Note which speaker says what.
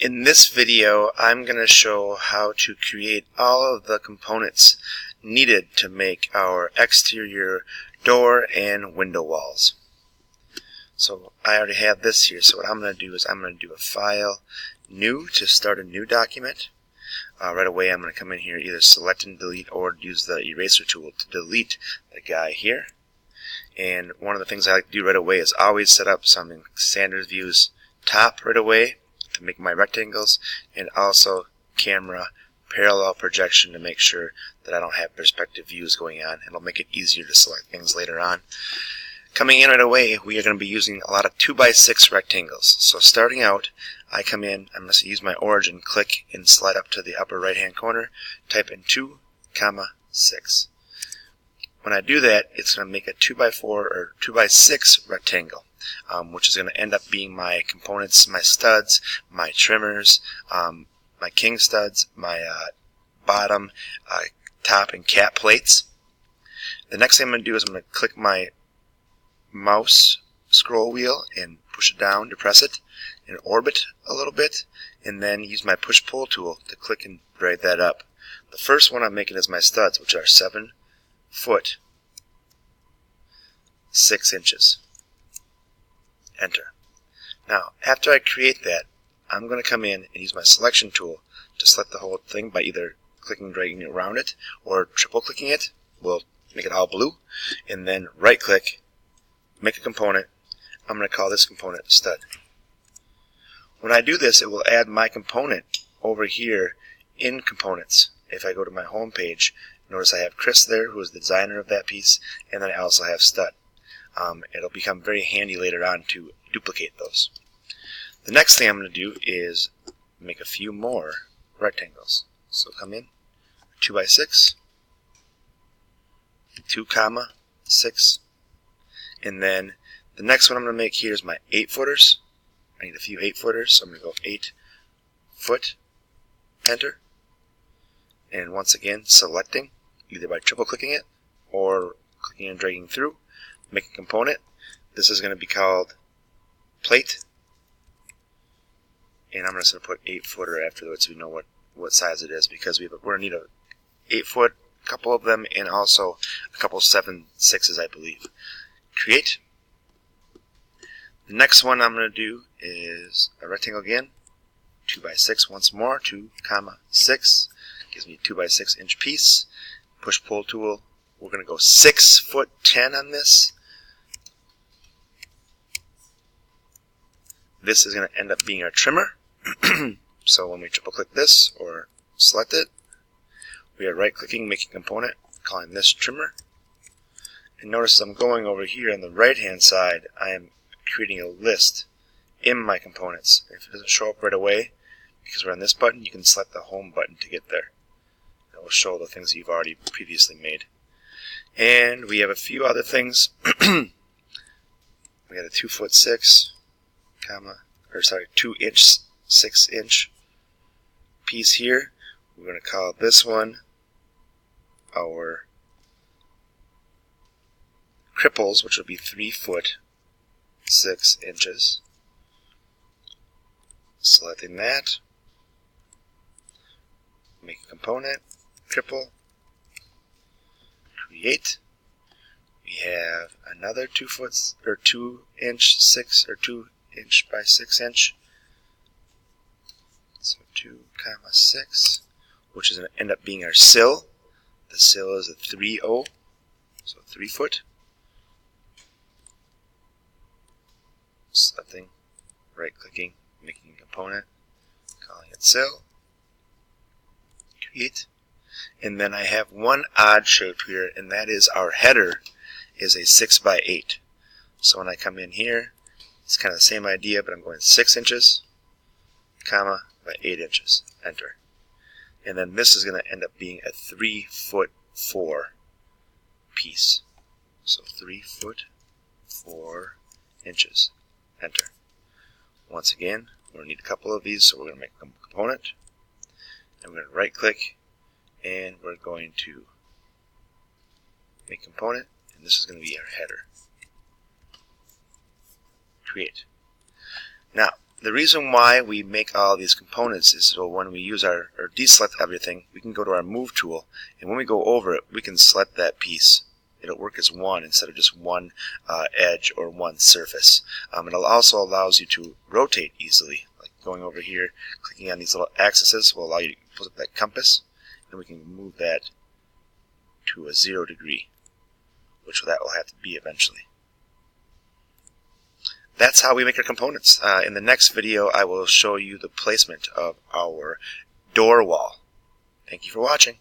Speaker 1: In this video, I'm going to show how to create all of the components needed to make our exterior door and window walls. So I already have this here, so what I'm going to do is I'm going to do a File, New to start a new document. Right away I'm going to come in here, either select and delete or use the eraser tool to delete the guy here. And one of the things I like to do right away is always set up some standard views top right away to make my rectangles, and also camera parallel projection to make sure that I don't have perspective views going on. It'll make it easier to select things later on. Coming in right away, we are going to be using a lot of 2x6 rectangles. So starting out, I come in, I'm going to use my origin, click and slide up to the upper right hand corner, type in 2, 6. When I do that, it's going to make a 2x4 or 2x6 rectangle, which is going to end up being my components, my studs, my trimmers, my king studs, my bottom, top, and cap plates. The next thing I'm going to do is I'm going to click my mouse scroll wheel and push it down to press it and orbit a little bit, and then use my push-pull tool to click and drag that up. The first one I'm making is my studs, which are 7 foot 6 inches. Enter. Now, after I create that, I'm going to come in and use my selection tool to select the whole thing by either clicking and dragging around it or triple clicking it. We'll make it all blue, and then right click, make a component. I'm going to call this component stud. When I do this, it will add my component over here in components. If I go to my home page, notice I have Chris there, who is the designer of that piece, and then I also have stud. It'll become very handy later on to duplicate those. The next thing I'm going to do is make a few more rectangles. So come in, 2x6, 2, 6, and then the next one I'm going to make here is my 8-footers. I need a few 8-footers, so I'm going to go 8 foot, enter, and once again selecting, either by triple clicking it or clicking and dragging through, make a component. This is going to be called plate, and I'm just going to put 8-footer afterwards so we know what size it is, because we're going to need a 8-foot, a couple of them, and also a couple 7/6s, I believe. Create. The next one I'm going to do is a rectangle again, 2x6 once more, 2, 6, gives me a 2x6 inch piece. Push-pull tool, we're going to go 6 foot 10 on this. This is going to end up being our trimmer. So when we triple click this or select it, we are right clicking, making component, calling this trimmer. And notice as I'm going over here on the right hand side, I am creating a list in my components. If it doesn't show up right away because we're on this button, you can select the home button to get there. It will show the things that you've already previously made. And we have a few other things. We got a 2'6", 2 inch 6 inch piece here. We're going to call this one our cripples, which will be 3 foot 6 inches. Selecting that, make a component, cripple, create. We have another 2 foot or 2 inch 6 or 2 inch by 6 inch. So 2, 6, which is going to end up being our sill. The sill is a 3/0, so 3 foot. Selecting, right clicking, making a component, calling it sill, create. And then I have one odd shape here, and that is our header is a 6x8. So when I come in here, it's kind of the same idea, but I'm going 6 inches, by 8 inches, enter. And then this is going to end up being a 3 foot 4 piece. So 3 foot 4 inches. Enter. Once again, we're going to need a couple of these, so we're going to make a component. And we're going to right click, and we're going to make component, and this is going to be our header. Create. Now, The reason why we make all these components is so when we use our deselect everything, we can go to our move tool, and when we go over it, we can select that piece. It'll work as one instead of just one edge or one surface. It also allows you to rotate easily. Like going over here, clicking on these little axes will allow you to put up that compass, and we can move that to a 0 degree, which that will have to be eventually. That's how we make our components. In the next video, I will show you the placement of our door wall. Thank you for watching.